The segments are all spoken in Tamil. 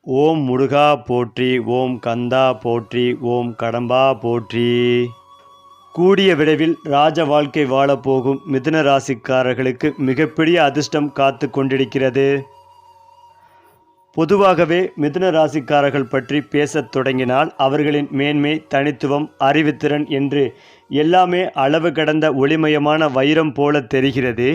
ஓம் முருகா போற்றி, ஓம் கந்தா போற்றி, ஓம் கடம்பா போற்றி. கூடிய விரைவில் ராஜ வாழ்க்கை வாழப்போகும் மிதுன ராசிக்காரர்களுக்கு மிகப்பெரிய அதிர்ஷ்டம் காத்து கொண்டிருக்கிறது. பொதுவாகவே மிதுன ராசிக்காரர்கள் பற்றி பேசத் தொடங்கினால் அவர்களின் மேன்மை, தனித்துவம், அறிவுத்திறன் என்று எல்லாமே அளவு கடந்த ஒளிமயமான வைரம் போல தெரிகிறது.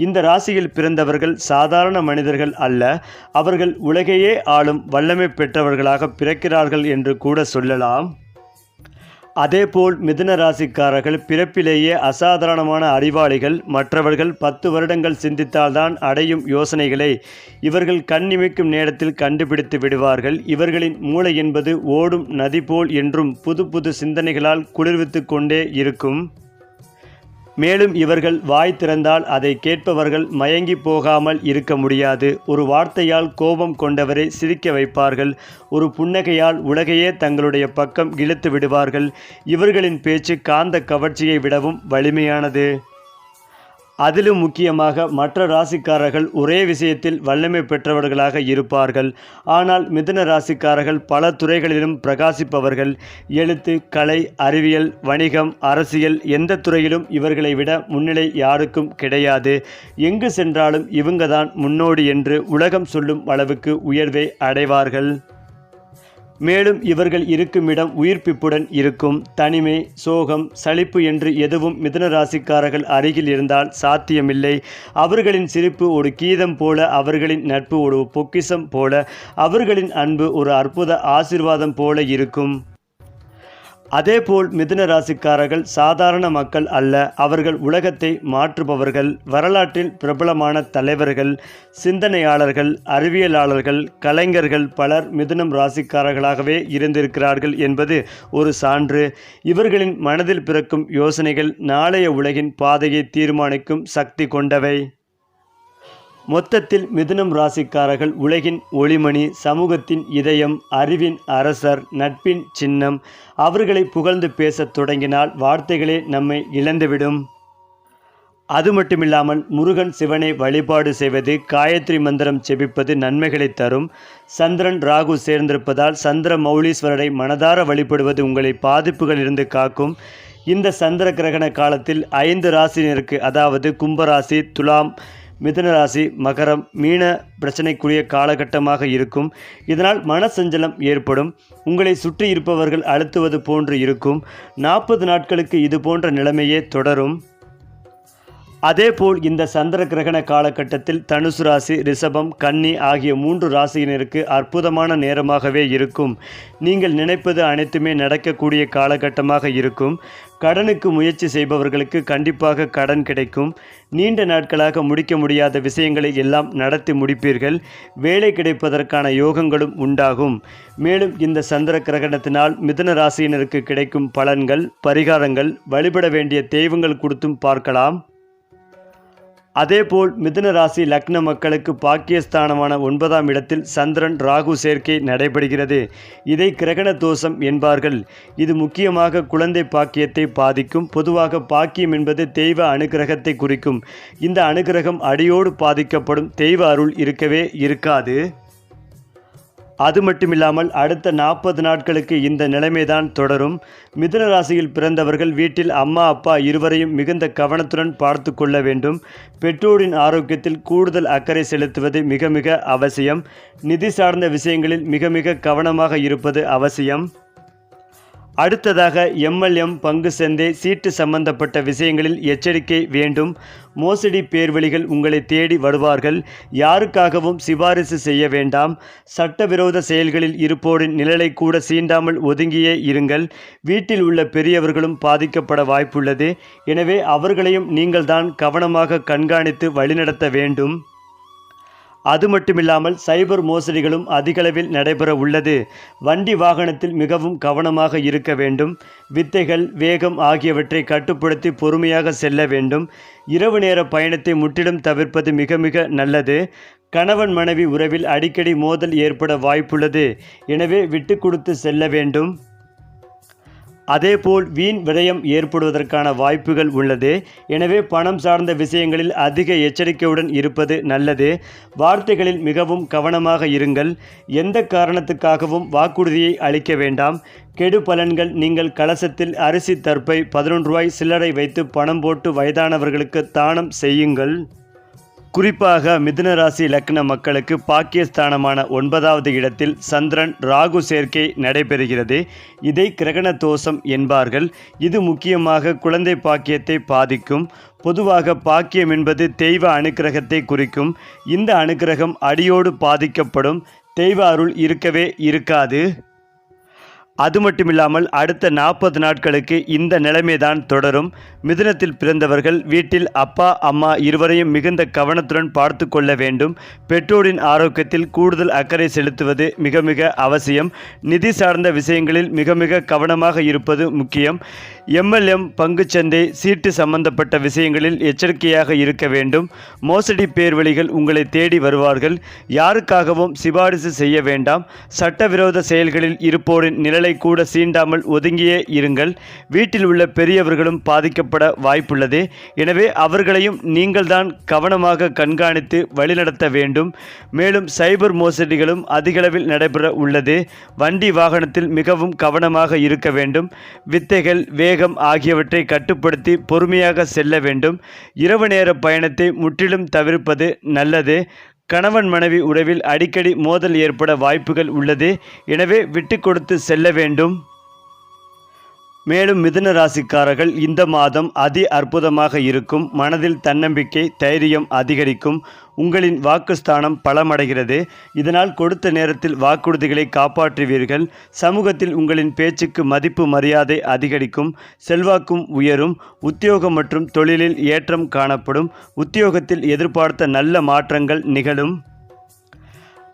இந்த ராசியில் பிறந்தவர்கள் சாதாரண மனிதர்கள் அல்ல, அவர்கள் உலகையே ஆளும் வல்லமை பெற்றவர்களாக பிறக்கிறார்கள் என்று கூட சொல்லலாம். அதேபோல் மிதுன ராசிக்காரர்கள் பிறப்பிலேயே அசாதாரணமான அறிவாளிகள். மற்றவர்கள் 10 வருடங்கள் சிந்தித்தால்தான் அடையும் யோசனைகளை இவர்கள் கண்ணிமைக்கும் நேரத்தில் கண்டுபிடித்து விடுவார்கள். இவர்களின் மூளை என்பது ஓடும் நதி போல் என்றும் புது புது சிந்தனைகளால் குளிர்வித்து கொண்டே இருக்கும். மேலும் இவர்கள் வாய் திறந்தால் அதை கேட்பவர்கள் மயங்கி போகாமல் இருக்க முடியாது. ஒரு வார்த்தையால் கோபம் கொண்டவரை சிரிக்க வைப்பார்கள். ஒரு புன்னகையால் உலகையே தங்களுடைய பக்கம் இழுத்து விடுவார்கள். இவர்களின் பேச்சு காந்த கவர்ச்சியை விடவும் வலிமையானது. அதிலும் முக்கியமாக மற்ற ராசிக்காரர்கள் ஒரே விஷயத்தில் வல்லமை பெற்றவர்களாக இருப்பார்கள். ஆனால் மிதுன ராசிக்காரர்கள் பல துறைகளிலும் பிரகாசிப்பவர்கள். எழுத்து, கலை, அறிவியல், வணிகம், அரசியல், எந்த துறையிலும் இவர்களை விட முன்னிலை யாருக்கும் கிடையாது. எங்கு சென்றாலும் இவங்கதான் முன்னோடி என்று உலகம் சொல்லும் அளவுக்கு உயர்வை அடைவார்கள். மேலும் இவர்கள் இருக்குமிடம் உயிர்ப்பிப்புடன் இருக்கும். தனிமை, சோகம், சலிப்பு என்று எதுவும் மிதுன ராசிக்காரர்கள் அருகில் இருந்தால் சாத்தியமில்லை. அவர்களின் சிரிப்பு ஒரு கீதம் போல, அவர்களின் நட்பு ஒரு பொக்கிஷம் போல, அவர்களின் அன்பு ஒரு அற்புத ஆசீர்வாதம் போல இருக்கும். அதேபோல் மிதுன ராசிக்காரர்கள் சாதாரண மக்கள் அல்ல, அவர்கள் உலகத்தை மாற்றுபவர்கள். வரலாற்றில் பிரபலமான தலைவர்கள், சிந்தனையாளர்கள், அறிவியலாளர்கள், கலைஞர்கள் பலர் மிதுனம் ராசிக்காரர்களாகவே இருந்திருக்கிறார்கள் என்பது ஒரு சான்று. இவர்களின் மனதில் பிறக்கும் யோசனைகள் நாளைய உலகின் பாதையை தீர்மானிக்கும் சக்தி கொண்டவை. மொத்தத்தில் மிதுனம் ராசிக்காரர்கள் உலகின் ஒளிமணி, சமூகத்தின் இதயம், அறிவின் அரசர், நட்பின் சின்னம். அவர்களை புகழ்ந்து பேசத் தொடங்கினால் வார்த்தைகளே நம்மை இழந்துவிடும். அது மட்டுமில்லாமல் முருகன், சிவனை வழிபாடு செய்வது, காயத்ரி மந்திரம் செபிப்பது நன்மைகளை தரும். சந்திரன், ராகு சேர்ந்திருப்பதால் சந்திர மௌலீஸ்வரரை மனதார வழிபடுவது உங்களை பாதிப்புகளிலிருந்து காக்கும். இந்த சந்திர கிரகண காலத்தில் 5 ராசியினருக்கு, அதாவது கும்பராசி, துலாம், மிதுன ராசி, மகரம், மீன பிரச்சனைக்குரிய காலகட்டமாக இருக்கும். இதனால் மனசஞ்சலம் ஏற்படும். உங்களை சுற்றி இருப்பவர்கள் அழுத்துவது போன்று இருக்கும். 40 நாட்களுக்கு இது போன்ற நிலைமையே தொடரும். அதேபோல் இந்த சந்திர கிரகண காலகட்டத்தில் தனுசு ராசி, ரிஷபம், கன்னி ஆகிய 3 ராசியினருக்கு அற்புதமான நேரமாகவே இருக்கும். நீங்கள் நினைப்பது அனைத்துமே நடக்கக்கூடிய காலகட்டமாக இருக்கும். கடனுக்கு முயற்சி செய்பவர்களுக்கு கண்டிப்பாக கடன் கிடைக்கும். நீண்ட நாட்களாக முடிக்க முடியாத விஷயங்களை எல்லாம் நடத்தி முடிப்பீர்கள். வேலை கிடைப்பதற்கான யோகங்களும் உண்டாகும். மேலும் இந்த சந்திர கிரகணத்தினால் மிதுன ராசியினருக்கு கிடைக்கும் பலன்கள், பரிகாரங்கள், வழிபட வேண்டிய தெய்வங்கள் கொடுத்தும் பார்க்கலாம். அதேபோல் மிதுன ராசி லக்ன மக்களுக்கு பாக்கியஸ்தானமான 9ஆம் இடத்தில் சந்திரன், ராகு சேர்க்கை நடைபெறுகிறது. இதை கிரகண தோஷம் என்பார்கள். இது முக்கியமாக குழந்தை பாக்கியத்தை பாதிக்கும். பொதுவாக பாக்கியம் என்பது தெய்வ அனுக்கிரகத்தை குறிக்கும். இந்த அனுக்கிரகம் அடியோடு பாதிக்கப்படும். தெய்வ அருள் இருக்கவே இருக்காது. அது மட்டுமில்லாமல் அடுத்த 40 நாட்களுக்கு இந்த நிலைமைதான் தொடரும். மிதுன ராசியில் பிறந்தவர்கள் வீட்டில் அம்மா, அப்பா இருவரையும் மிகுந்த கவனத்துடன் பார்த்து கொள்ள வேண்டும். பெற்றோரின் ஆரோக்கியத்தில் கூடுதல் அக்கறை செலுத்துவது மிக மிக அவசியம். நிதி சார்ந்த விஷயங்களில் மிக மிக கவனமாக இருப்பது அவசியம். அடுத்ததாக MLM, பங்கு சந்தை, சீட்டு சம்பந்தப்பட்ட விஷயங்களில் எச்சரிக்கை வேண்டும். மோசடி பேர்வழிகள் உங்களை தேடி வருவார்கள். யாருக்காகவும் சிபாரிசு செய்ய வேண்டாம். சட்டவிரோத செயல்களில் இருப்போரின் நிழலை கூட சீண்டாமல் ஒதுங்கியே இருங்கள். வீட்டில் உள்ள பெரியவர்களும் பாதிக்கப்பட வாய்ப்புள்ளது. எனவே அவர்களையும் நீங்கள்தான் கவனமாக கண்காணித்து வழிநடத்த வேண்டும். அது மட்டுமில்லாமல் சைபர் மோசடிகளும் அதிகளவில் நடைபெற உள்ளது. வண்டி வாகனத்தில் மிகவும் கவனமாக இருக்க வேண்டும். வித்தைகள், வேகம் ஆகியவற்றை கட்டுப்படுத்தி பொறுமையாக செல்ல வேண்டும். இரவு நேர பயணத்தை முற்றிலும் தவிர்ப்பது மிக மிக நல்லது. கணவன் மனைவி உறவில் அடிக்கடி மோதல் ஏற்பட வாய்ப்புள்ளது. எனவே விட்டு கொடுத்து செல்ல வேண்டும். அதேபோல் வீண் விரயம் ஏற்படுவதற்கான வாய்ப்புகள் உள்ளது. எனவே பணம் சார்ந்த விஷயங்களில் அதிக எச்சரிக்கையுடன் இருப்பது நல்லது. வார்த்தைகளில் மிகவும் கவனமாக இருங்கள். எந்த காரணத்துக்காகவும் வாக்குறுதியை அளிக்க வேண்டாம். கெடு பலன்கள். நீங்கள் கலசத்தில் அரிசி தர்ப்பை 11 ரூபாய் சில்லறை வைத்து பணம் போட்டு வயதானவர்களுக்கு தானம் செய்யுங்கள். குறிப்பாக மிதுன ராசி லக்ன மக்களுக்கு பாக்கியஸ்தானமான 9வது இடத்தில் சந்திரன் ராகு சேர்க்கை நடைபெறுகிறது. இதை கிரகண தோஷம் என்பார்கள். இது முக்கியமாக குழந்தை பாக்கியத்தை பாதிக்கும். பொதுவாக பாக்கியம் என்பது தெய்வ அனுக்கிரகத்தை குறிக்கும். இந்த அனுக்கிரகம் அடியோடு பாதிக்கப்படும். தெய்வ அருள் இருக்கவே இருக்காது. அது மட்டுமில்லாமல் அடுத்த 40 நாட்களுக்கு இந்த நிலைமைதான் தொடரும். மிதுனத்தில் பிறந்தவர்கள் வீட்டில் அப்பா அம்மா இருவரையும் மிகுந்த கவனத்துடன் பார்த்து கொள்ள வேண்டும். பெற்றோரின் ஆரோக்கியத்தில் கூடுதல் அக்கறை செலுத்துவது மிக மிக அவசியம். நிதி சார்ந்த விஷயங்களில் மிக மிக கவனமாக இருப்பது முக்கியம். MLM பங்குச்சந்தை சீட்டு சம்பந்தப்பட்ட விஷயங்களில் எச்சரிக்கையாக இருக்க வேண்டும். மோசடி பேர்வழிகள் உங்களை தேடி வருவார்கள். யாருக்காகவும் சிபாரிசு செய்ய வேண்டாம். சட்டவிரோத செயல்களில் இருப்போரின் நிழலை கூட சீண்டாமல் ஒதுங்கியே இருங்கள். வீட்டில் உள்ள பெரியவர்களும் பாதிக்கப்பட வாய்ப்புள்ளது. எனவே அவர்களையும் நீங்கள்தான் கவனமாக கண்காணித்து வழிநடத்த வேண்டும். மேலும் சைபர் மோசடிகளும் அதிகளவில் நடைபெற உள்ளது. வண்டி வாகனத்தில் மிகவும் கவனமாக இருக்க வேண்டும். வித்தைகள் வேகம் ஆகியவற்றை கட்டுப்படுத்தி பொறுமையாக செல்ல வேண்டும். இரவு நேர பயணத்தை முற்றிலும் தவிர்ப்பது நல்லது. கணவன் மனைவி உறவில் அடிக்கடி மோதல் ஏற்பட வாய்ப்புகள் உள்ளது. எனவே விட்டு கொடுத்து செல்ல வேண்டும். மேலும் மிதுன ராசிக்காரர்கள் இந்த மாதம் அதி அற்புதமாக இருக்கும். மனதில் தன்னம்பிக்கை தைரியம் அதிகரிக்கும். உங்களின் வாக்குஸ்தானம் பலமடைகிறது. இதனால் கொடுத்த நேரத்தில் வாக்குறுதிகளை காப்பாற்றுவீர்கள். சமூகத்தில் உங்களின் பேச்சுக்கு மதிப்பு மரியாதை அதிகரிக்கும். செல்வாக்கும் உயரும். உத்தியோகம் மற்றும் தொழிலில் ஏற்றம் காணப்படும். உத்தியோகத்தில் எதிர்பார்த்த நல்ல மாற்றங்கள் நிகழும்.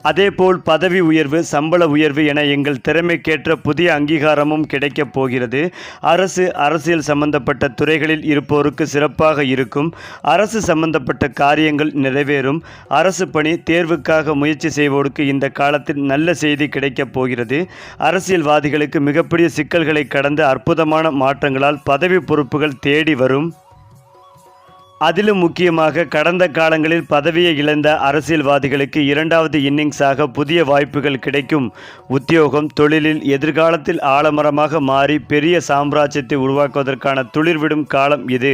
அதேபோல் பதவி உயர்வு சம்பள உயர்வு என எங்கள் திறமைக்கேற்ற புதிய அங்கீகாரமும் கிடைக்கப் போகிறது. அரசியல் சம்பந்தப்பட்ட துறைகளில் இருப்போருக்கு சிறப்பாக இருக்கும். அரசு சம்பந்தப்பட்ட காரியங்கள் நிறைவேறும். அரசு பணி தேர்வுக்காக முயற்சி செய்வோருக்கு இந்த காலத்தில் நல்ல செய்தி கிடைக்கப் போகிறது. அரசியல்வாதிகளுக்கு மிகப்பெரிய சிக்கல்களை கடந்த அற்புதமான மாற்றங்களால் பதவி பொறுப்புகள் தேடி வரும். அதிலும் முக்கியமாக கடந்த காலங்களில் பதவியை இழந்த அரசியல்வாதிகளுக்கு 2வது இன்னிங்ஸாக புதிய வாய்ப்புகள் கிடைக்கும். உத்தியோகம் தொழிலில் எதிர்காலத்தில் ஆலமரமாக மாறி பெரிய சாம்ராஜ்யத்தை உருவாக்குவதற்கான துளிர்விடும் காலம் இது.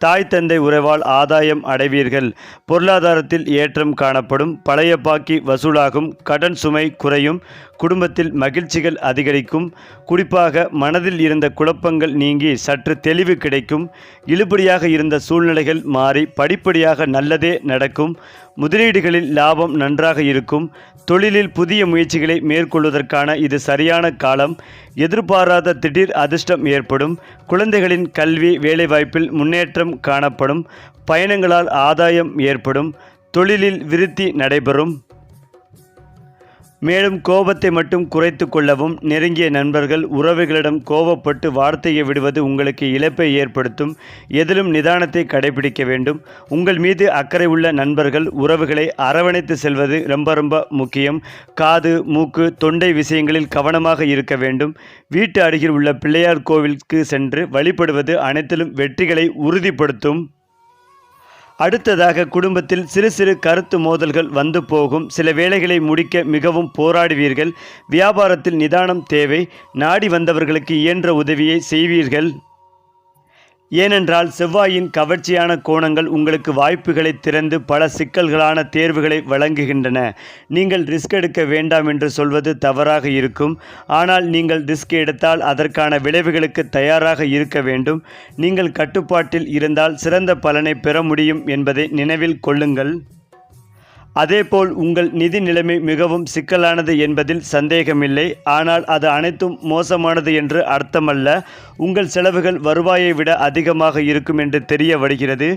தாய் தந்தை உறவால் ஆதாயம் அடைவீர்கள். பொருளாதாரத்தில் ஏற்றம் காணப்படும். பழைய பாக்கி வசூலாகும். கடன் சுமை குறையும். குடும்பத்தில் மகிழ்ச்சிகள் அதிகரிக்கும். குறிப்பாக மனதில் இருந்த குழப்பங்கள் நீங்கி சற்று தெளிவு கிடைக்கும். இழுபடியாக இருந்த சூழ்நிலைகள் மாறி படிப்படியாக நல்லதே நடக்கும். முதலீடுகளில் லாபம் நன்றாக இருக்கும். தொழிலில் புதிய முயற்சிகளை மேற்கொள்வதற்கான இது சரியான காலம். எதிர்பாராத திடீர் அதிர்ஷ்டம் ஏற்படும். குழந்தைகளின் கல்வி வேலைவாய்ப்பில் முன்னேற்றம் காணப்படும். பயணங்களால் ஆதாயம் ஏற்படும். தொழிலில் விருத்தி நடைபெறும். மேலும் கோபத்தை மட்டும் குறைத்து கொள்ளவும். நெருங்கிய நண்பர்கள் உறவுகளிடம் கோபப்பட்டு வார்த்தையை விடுவது உங்களுக்கு இழப்பை ஏற்படுத்தும். எதிலும் நிதானத்தை கடைபிடிக்க வேண்டும். உங்கள் மீது அக்கறை உள்ள நண்பர்கள் உறவுகளை அரவணைத்து செல்வது ரொம்ப முக்கியம். காது மூக்கு தொண்டை விஷயங்களில் கவனமாக இருக்க வேண்டும். வீட்டு அருகில் உள்ள பிள்ளையார் கோவிலுக்கு சென்று வழிபடுவது அனைத்திலும் வெற்றிகளை உறுதிப்படுத்தும். அடுத்ததாக குடும்பத்தில் சிறு சிறு கருத்து மோதல்கள் வந்து போகும். சில வேலைகளை முடிக்க மிகவும் போராடுவீர்கள். வியாபாரத்தில் நிதானம் தேவை. நாடி வந்தவர்களுக்கு இயன்ற உதவியை செய்வீர்கள். ஏனென்றால் செவ்வாயின் கவர்ச்சியான கோணங்கள் உங்களுக்கு வாய்ப்புகளை திறந்து பல சிக்கல்களான தேர்வுகளை வழங்குகின்றன. நீங்கள் ரிஸ்க் எடுக்க வேண்டாம் என்று சொல்வது தவறாக இருக்கும். ஆனால் நீங்கள் ரிஸ்க் எடுத்தால் அதற்கான விளைவுகளுக்கு தயாராக இருக்க வேண்டும். நீங்கள் கட்டுப்பாட்டில் இருந்தால் சிறந்த பலனை பெற முடியும் என்பதை நினைவில் கொள்ளுங்கள். அதேபோல் உங்கள் நிதி நிலைமை மிகவும் சிக்கலானது என்பதில் சந்தேகமில்லை. ஆனால் அது அனைத்தும் மோசமானது என்று அர்த்தமல்ல. உங்கள் செலவுகள் வருவாயை விட அதிகமாக இருக்கும் என்று தெரிய வருகிறது.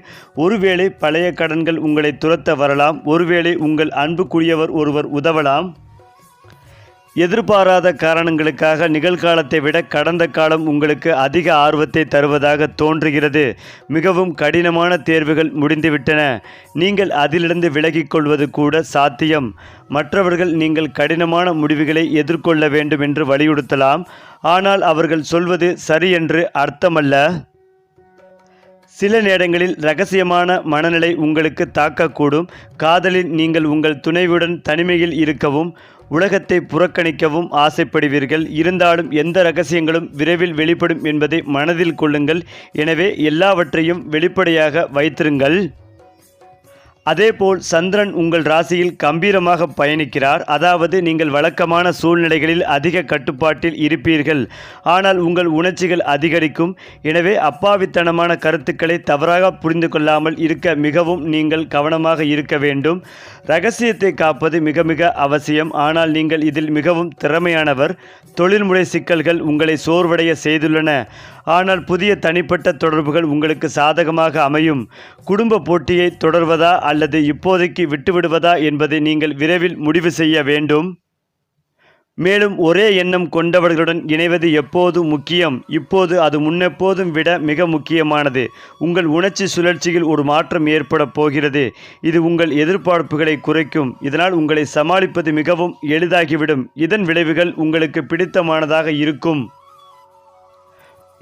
ஒருவேளை பழைய கடன்கள் உங்களை துரத்த வரலாம். ஒருவேளை உங்கள் அன்புக்குரியவர் ஒருவர் உதவலாம். எதிர்பாராத காரணங்களுக்காக நிகழ்காலத்தை விட கடந்த காலம் உங்களுக்கு அதிக ஆர்வத்தை தருவதாக தோன்றுகிறது. மிகவும் கடினமான தேர்வுகள் முடிந்துவிட்டன. நீங்கள் அதிலிருந்து விலகிக் கொள்வது கூட சாத்தியம். மற்றவர்கள் நீங்கள் கடினமான முடிவுகளை எதிர்கொள்ள வேண்டும் என்று வலியுறுத்தலாம். ஆனால் அவர்கள் சொல்வது சரி என்று அர்த்தமல்ல. சில நேரங்களில் இரகசியமான மனநிலை உங்களுக்கு தாக்கக்கூடும். காதலில் நீங்கள் உங்கள் துணைவுடன் தனிமையில் இருக்கவும் உலகத்தை புறக்கணிக்கவும் ஆசைப்படுவீர்கள். இருந்தாலும் எந்த இரகசியங்களும் விரைவில் வெளிப்படும் என்பதை மனதில் கொள்ளுங்கள். எனவே எல்லாவற்றையும் வெளிப்படையாக வைத்திருங்கள். அதேபோல் சந்திரன் உங்கள் ராசியில் கம்பீரமாக பயணிக்கிறார். அதாவது நீங்கள் வழக்கமான சூழ்நிலைகளில் அதிக கட்டுப்பாட்டில் இருப்பீர்கள். ஆனால் உங்கள் உணர்ச்சிகள் அதிகரிக்கும். எனவே அப்பாவித்தனமான கருத்துக்களை தவறாக புரிந்து கொள்ளாமல் இருக்க மிகவும் நீங்கள் கவனமாக இருக்க வேண்டும். இரகசியத்தை காப்பது மிக மிக அவசியம். ஆனால் நீங்கள் இதில் மிகவும் திறமையானவர். தொழில்முறை சிக்கல்கள் உங்களை சோர்வடைய செய்துள்ளன. ஆனால் புதிய தனிப்பட்ட தொடர்புகள் உங்களுக்கு சாதகமாக அமையும். குடும்ப போட்டியை தொடர்வதா அல்லது இப்போதைக்கு விட்டுவிடுவதா என்பதை நீங்கள் விரைவில் முடிவு செய்ய வேண்டும். மேலும் ஒரே எண்ணம் கொண்டவர்களுடன் இணைவது எப்போதும் முக்கியம். இப்போது அது முன்னெப்போதும் விட மிக முக்கியமானது. உங்கள் உணர்ச்சி சுழற்சியில் ஒரு மாற்றம் ஏற்பட போகிறது. இது உங்கள் எதிர்பார்ப்புகளை குறைக்கும். இதனால் உங்களை சமாளிப்பது மிகவும் எளிதாகிவிடும். இதன் விளைவுகள் உங்களுக்கு பிடித்தமானதாக இருக்கும்.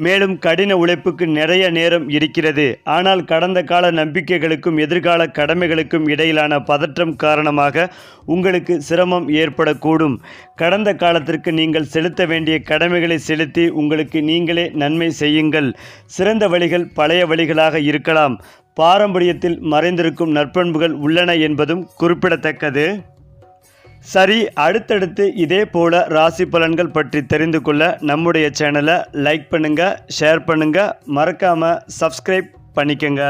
மேலும் கடின உழைப்புக்கு நிறைய நேரம் இருக்கிறது. ஆனால் கடந்த கால நம்பிக்கைகளுக்கும் எதிர்கால கடமைகளுக்கும் இடையிலான பதற்றம் காரணமாக உங்களுக்கு சிரமம் ஏற்படக்கூடும். கடந்த காலத்திற்கு நீங்கள் செலுத்த வேண்டிய கடமைகளை செலுத்தி உங்களுக்கு நீங்களே நன்மை செய்யுங்கள். சிறந்த வழிகள் பழைய வழிகளாக இருக்கலாம். பாரம்பரியத்தில் மறைந்திருக்கும் நற்பண்புகள் உள்ளன என்பதும் குறிப்பிடத்தக்கது. சரி, அடுத்தடுத்து இதே போல ராசி பலன்கள் பற்றி தெரிந்து கொள்ள நம்முடைய சேனலை லைக் பண்ணுங்கள், ஷேர் பண்ணுங்கள், மறக்காமல் சப்ஸ்கிரைப் பண்ணிக்கங்க.